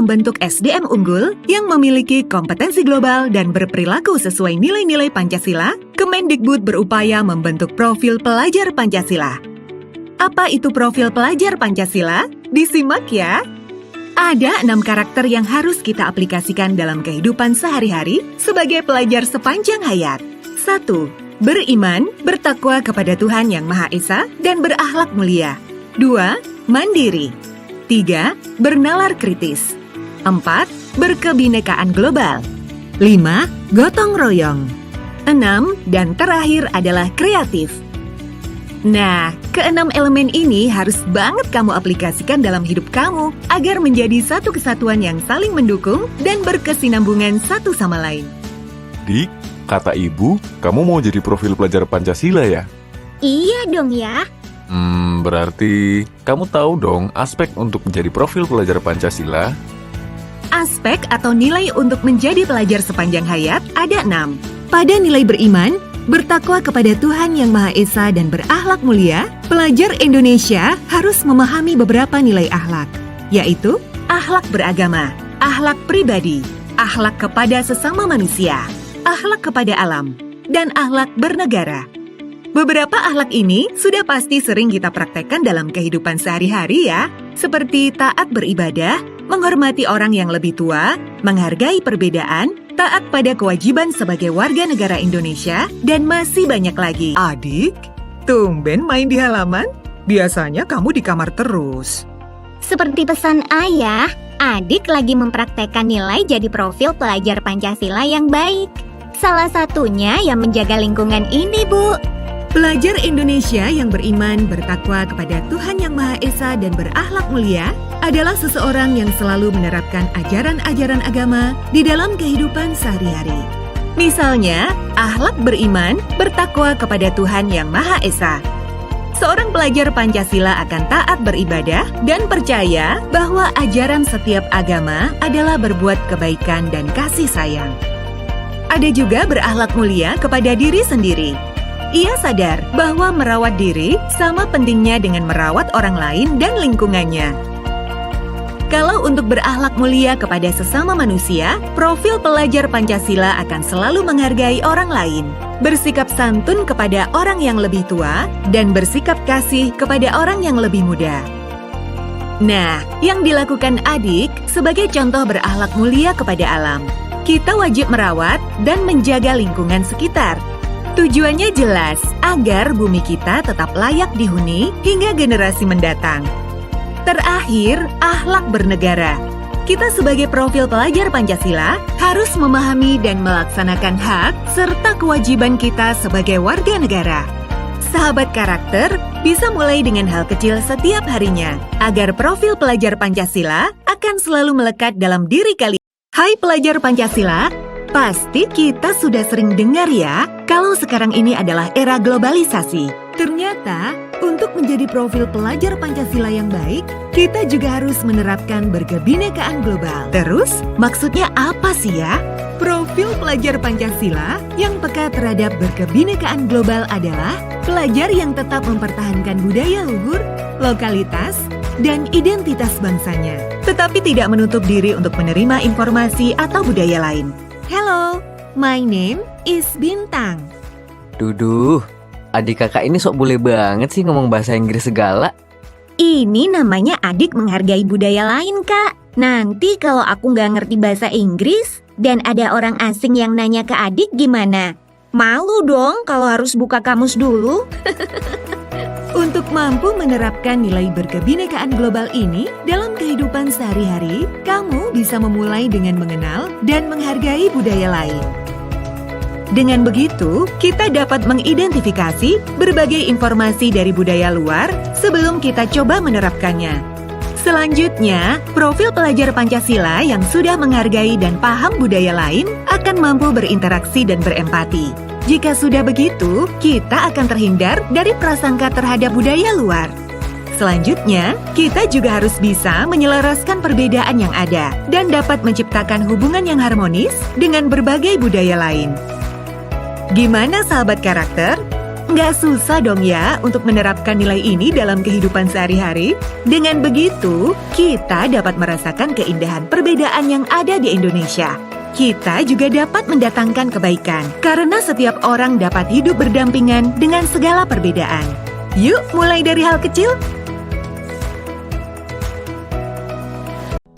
membentuk SDM unggul yang memiliki kompetensi global dan berperilaku sesuai nilai-nilai Pancasila, Kemendikbud berupaya membentuk profil pelajar Pancasila. Apa itu profil pelajar Pancasila? Disimak ya! Ada 6 karakter yang harus kita aplikasikan dalam kehidupan sehari-hari sebagai pelajar sepanjang hayat. 1. Beriman, bertakwa kepada Tuhan Yang Maha Esa, dan berakhlak mulia. 2. Mandiri. 3. Bernalar kritis. 4. Berkebinekaan global. 5. Gotong royong. 6. Dan terakhir adalah kreatif. Nah, ke-6 elemen ini harus banget kamu aplikasikan dalam hidup kamu agar menjadi satu kesatuan yang saling mendukung dan berkesinambungan satu sama lain. Dik, kata ibu, kamu mau jadi profil pelajar Pancasila ya? Iya dong ya. Berarti kamu tahu dong aspek untuk menjadi profil pelajar Pancasila? Aspek atau nilai untuk menjadi pelajar sepanjang hayat ada 6. Pada nilai beriman, bertakwa kepada Tuhan Yang Maha Esa dan berakhlak mulia, pelajar Indonesia harus memahami beberapa nilai akhlak, yaitu akhlak beragama, akhlak pribadi, akhlak kepada sesama manusia, akhlak kepada alam, dan akhlak bernegara. Beberapa akhlak ini sudah pasti sering kita praktekkan dalam kehidupan sehari-hari ya, seperti taat beribadah, menghormati orang yang lebih tua, menghargai perbedaan, taat pada kewajiban sebagai warga negara Indonesia, dan masih banyak lagi. Adik, tumben main di halaman? Biasanya kamu di kamar terus. Seperti pesan ayah, adik lagi mempraktekkan nilai jadi profil pelajar Pancasila yang baik. Salah satunya yang menjaga lingkungan ini, Bu. Pelajar Indonesia yang beriman, bertakwa kepada Tuhan Yang Maha Esa dan berakhlak mulia adalah seseorang yang selalu menerapkan ajaran-ajaran agama di dalam kehidupan sehari-hari. Misalnya, akhlak beriman, bertakwa kepada Tuhan Yang Maha Esa. Seorang pelajar Pancasila akan taat beribadah dan percaya bahwa ajaran setiap agama adalah berbuat kebaikan dan kasih sayang. Ada juga berakhlak mulia kepada diri sendiri. Ia sadar bahwa merawat diri sama pentingnya dengan merawat orang lain dan lingkungannya. Kalau untuk berakhlak mulia kepada sesama manusia, profil pelajar Pancasila akan selalu menghargai orang lain, bersikap santun kepada orang yang lebih tua, dan bersikap kasih kepada orang yang lebih muda. Nah, yang dilakukan adik sebagai contoh berakhlak mulia kepada alam. Kita wajib merawat dan menjaga lingkungan sekitar. Tujuannya jelas, agar bumi kita tetap layak dihuni hingga generasi mendatang. Terakhir, akhlak bernegara. Kita sebagai profil pelajar Pancasila harus memahami dan melaksanakan hak serta kewajiban kita sebagai warga negara. Sahabat karakter bisa mulai dengan hal kecil setiap harinya, agar profil pelajar Pancasila akan selalu melekat dalam diri kalian. Hai pelajar Pancasila, pasti kita sudah sering dengar ya, kalau sekarang ini adalah era globalisasi. Ternyata, untuk menjadi profil pelajar Pancasila yang baik, kita juga harus menerapkan berkebinekaan global. Terus, maksudnya apa sih ya? Profil pelajar Pancasila yang peka terhadap berkebinekaan global adalah pelajar yang tetap mempertahankan budaya luhur, lokalitas, dan identitas bangsanya, tetapi tidak menutup diri untuk menerima informasi atau budaya lain. Hello, my name is Bintang. Duduh, adik kakak ini sok boleh banget sih ngomong bahasa Inggris segala. Ini namanya adik menghargai budaya lain, Kak. Nanti kalau aku nggak ngerti bahasa Inggris dan ada orang asing yang nanya ke adik gimana? Malu dong kalau harus buka kamus dulu. Untuk mampu menerapkan nilai berkebinekaan global ini dalam kehidupan sehari-hari, kamu bisa memulai dengan mengenal dan menghargai budaya lain. Dengan begitu, kita dapat mengidentifikasi berbagai informasi dari budaya luar sebelum kita coba menerapkannya. Selanjutnya, profil pelajar Pancasila yang sudah menghargai dan paham budaya lain akan mampu berinteraksi dan berempati. Jika sudah begitu, kita akan terhindar dari prasangka terhadap budaya luar. Selanjutnya, kita juga harus bisa menyelaraskan perbedaan yang ada dan dapat menciptakan hubungan yang harmonis dengan berbagai budaya lain. Gimana sahabat karakter? Nggak susah dong ya untuk menerapkan nilai ini dalam kehidupan sehari-hari. Dengan begitu, kita dapat merasakan keindahan perbedaan yang ada di Indonesia. Kita juga dapat mendatangkan kebaikan, karena setiap orang dapat hidup berdampingan dengan segala perbedaan. Yuk, mulai dari hal kecil.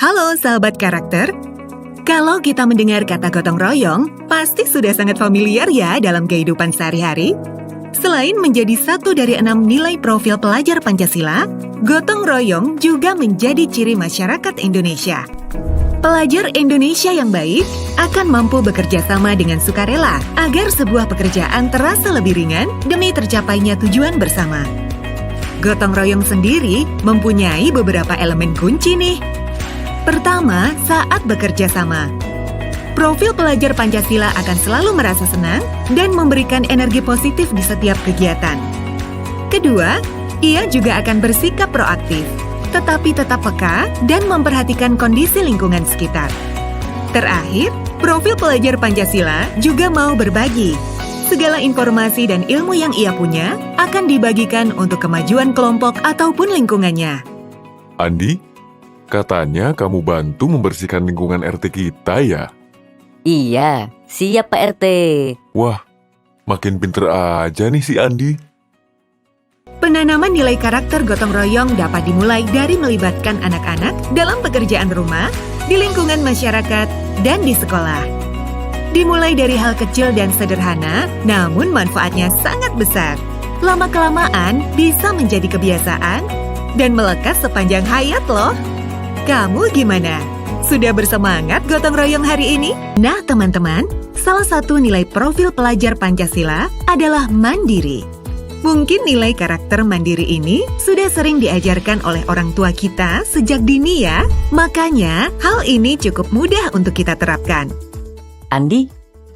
Halo sahabat karakter. Kalau kita mendengar kata gotong royong, pasti sudah sangat familiar ya dalam kehidupan sehari-hari. Selain menjadi satu dari 6 nilai profil pelajar Pancasila, gotong royong juga menjadi ciri masyarakat Indonesia. Pelajar Indonesia yang baik akan mampu bekerja sama dengan sukarela agar sebuah pekerjaan terasa lebih ringan demi tercapainya tujuan bersama. Gotong royong sendiri mempunyai beberapa elemen kunci nih. Pertama, saat bekerja sama. Profil pelajar Pancasila akan selalu merasa senang dan memberikan energi positif di setiap kegiatan. Kedua, ia juga akan bersikap proaktif, tetapi tetap peka dan memperhatikan kondisi lingkungan sekitar. Terakhir, profil pelajar Pancasila juga mau berbagi. Segala informasi dan ilmu yang ia punya akan dibagikan untuk kemajuan kelompok ataupun lingkungannya. Andi, katanya kamu bantu membersihkan lingkungan RT kita ya? Iya, siap Pak RT. Wah, makin pinter aja nih si Andi. Penanaman nilai karakter gotong royong dapat dimulai dari melibatkan anak-anak dalam pekerjaan rumah, di lingkungan masyarakat, dan di sekolah. Dimulai dari hal kecil dan sederhana, namun manfaatnya sangat besar. Lama-kelamaan bisa menjadi kebiasaan dan melekat sepanjang hayat loh. Kamu gimana? Sudah bersemangat gotong royong hari ini? Nah teman-teman, salah satu nilai profil pelajar Pancasila adalah mandiri. Mungkin nilai karakter mandiri ini sudah sering diajarkan oleh orang tua kita sejak dini ya. Makanya hal ini cukup mudah untuk kita terapkan. Andi,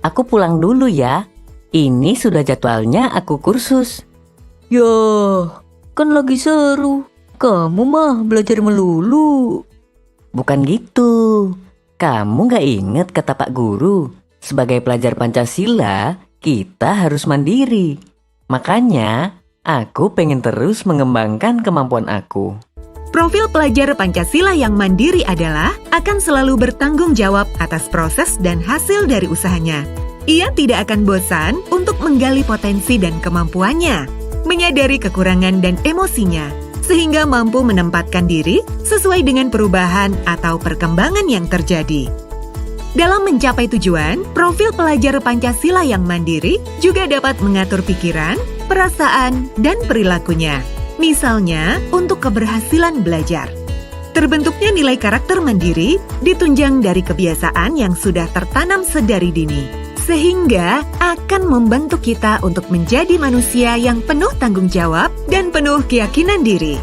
aku pulang dulu ya. Ini sudah jadwalnya aku kursus. Ya, kan lagi seru. Kamu mah belajar melulu. Bukan gitu. Kamu gak ingat kata Pak Guru? Sebagai pelajar Pancasila, kita harus mandiri. Makanya, aku pengen terus mengembangkan kemampuan aku. Profil pelajar Pancasila yang mandiri adalah akan selalu bertanggung jawab atas proses dan hasil dari usahanya. Ia tidak akan bosan untuk menggali potensi dan kemampuannya, menyadari kekurangan dan emosinya, sehingga mampu menempatkan diri sesuai dengan perubahan atau perkembangan yang terjadi. Dalam mencapai tujuan, profil pelajar Pancasila yang mandiri juga dapat mengatur pikiran, perasaan, dan perilakunya. Misalnya, untuk keberhasilan belajar. Terbentuknya nilai karakter mandiri ditunjang dari kebiasaan yang sudah tertanam sedari dini, sehingga akan membantu kita untuk menjadi manusia yang penuh tanggung jawab dan penuh keyakinan diri.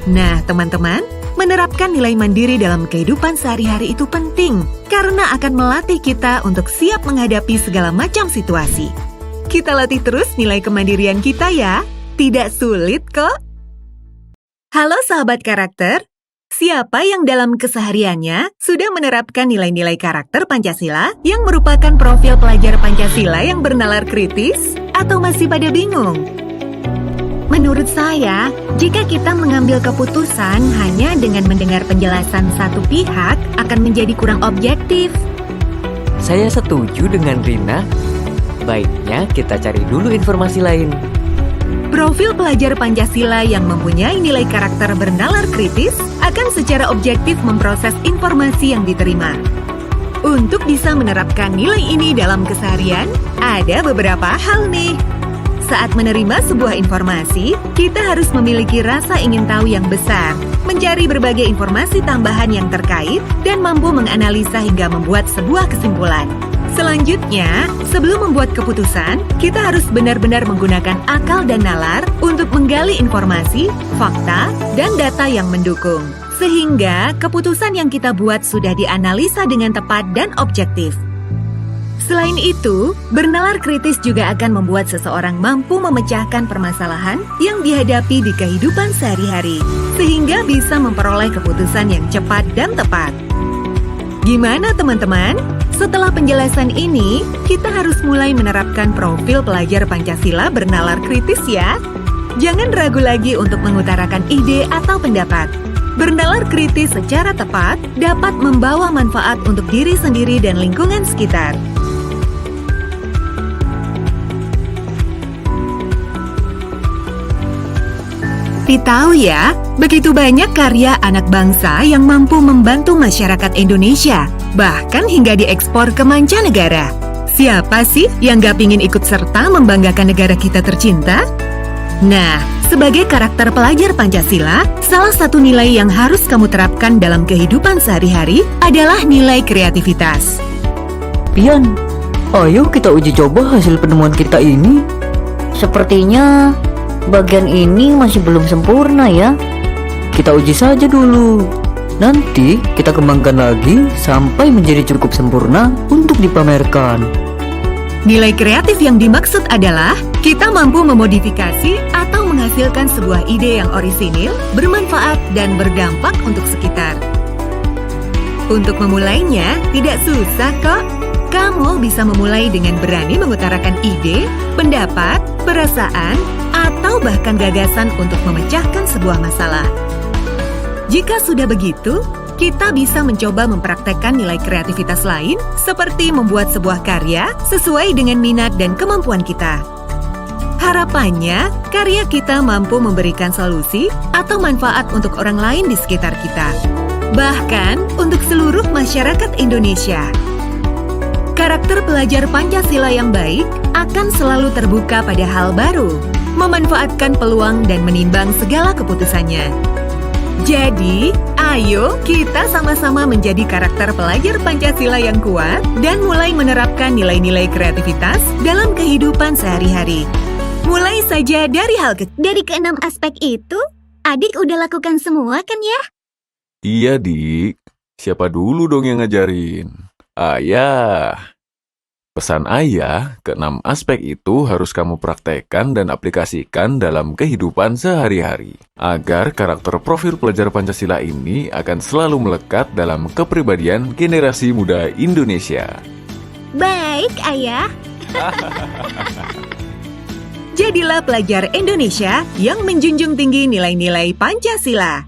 Nah, teman-teman, menerapkan nilai mandiri dalam kehidupan sehari-hari itu penting karena akan melatih kita untuk siap menghadapi segala macam situasi. Kita latih terus nilai kemandirian kita ya, tidak sulit kok. Halo sahabat karakter, siapa yang dalam kesehariannya sudah menerapkan nilai-nilai karakter Pancasila yang merupakan profil pelajar Pancasila yang bernalar kritis atau masih pada bingung? Menurut saya, jika kita mengambil keputusan hanya dengan mendengar penjelasan satu pihak akan menjadi kurang objektif. Saya setuju dengan Rina. Baiknya kita cari dulu informasi lain. Profil pelajar Pancasila yang mempunyai nilai karakter bernalar kritis akan secara objektif memproses informasi yang diterima. Untuk bisa menerapkan nilai ini dalam keseharian, ada beberapa hal nih. Saat menerima sebuah informasi, kita harus memiliki rasa ingin tahu yang besar, mencari berbagai informasi tambahan yang terkait, dan mampu menganalisa hingga membuat sebuah kesimpulan. Selanjutnya, sebelum membuat keputusan, kita harus benar-benar menggunakan akal dan nalar untuk menggali informasi, fakta, dan data yang mendukung. Sehingga keputusan yang kita buat sudah dianalisa dengan tepat dan objektif. Selain itu, bernalar kritis juga akan membuat seseorang mampu memecahkan permasalahan yang dihadapi di kehidupan sehari-hari, sehingga bisa memperoleh keputusan yang cepat dan tepat. Gimana teman-teman? Setelah penjelasan ini, kita harus mulai menerapkan profil pelajar Pancasila bernalar kritis ya. Jangan ragu lagi untuk mengutarakan ide atau pendapat. Bernalar kritis secara tepat dapat membawa manfaat untuk diri sendiri dan lingkungan sekitar. Tahu ya, begitu banyak karya anak bangsa yang mampu membantu masyarakat Indonesia, bahkan hingga diekspor ke mancanegara. Siapa sih yang gak pingin ikut serta membanggakan negara kita tercinta? Nah, sebagai karakter pelajar Pancasila, salah satu nilai yang harus kamu terapkan dalam kehidupan sehari-hari adalah nilai kreativitas. Pian, ayo kita uji coba hasil penemuan kita ini. Sepertinya bagian ini masih belum sempurna ya. Kita uji saja dulu. Nanti kita kembangkan lagi sampai menjadi cukup sempurna untuk dipamerkan. Nilai kreatif yang dimaksud adalah kita mampu memodifikasi atau menghasilkan sebuah ide yang orisinil, bermanfaat, dan berdampak untuk sekitar. Untuk memulainya, tidak susah kok. Kamu bisa memulai dengan berani mengutarakan ide, pendapat, perasaan, atau bahkan gagasan untuk memecahkan sebuah masalah. Jika sudah begitu, kita bisa mencoba mempraktekkan nilai kreativitas lain seperti membuat sebuah karya sesuai dengan minat dan kemampuan kita. Harapannya, karya kita mampu memberikan solusi atau manfaat untuk orang lain di sekitar kita, bahkan untuk seluruh masyarakat Indonesia. Karakter pelajar Pancasila yang baik akan selalu terbuka pada hal baru, memanfaatkan peluang dan menimbang segala keputusannya. Jadi, ayo kita sama-sama menjadi karakter pelajar Pancasila yang kuat dan mulai menerapkan nilai-nilai kreativitas dalam kehidupan sehari-hari. Mulai saja dari hal kecil. Dari keenam aspek itu, adik udah lakukan semua kan ya? Iya, Dik. Siapa dulu dong yang ngajarin? Ayah. Pesan ayah, keenam aspek itu harus kamu praktekkan dan aplikasikan dalam kehidupan sehari-hari, agar karakter profil pelajar Pancasila ini akan selalu melekat dalam kepribadian generasi muda Indonesia. Baik, Ayah. Jadilah pelajar Indonesia yang menjunjung tinggi nilai-nilai Pancasila.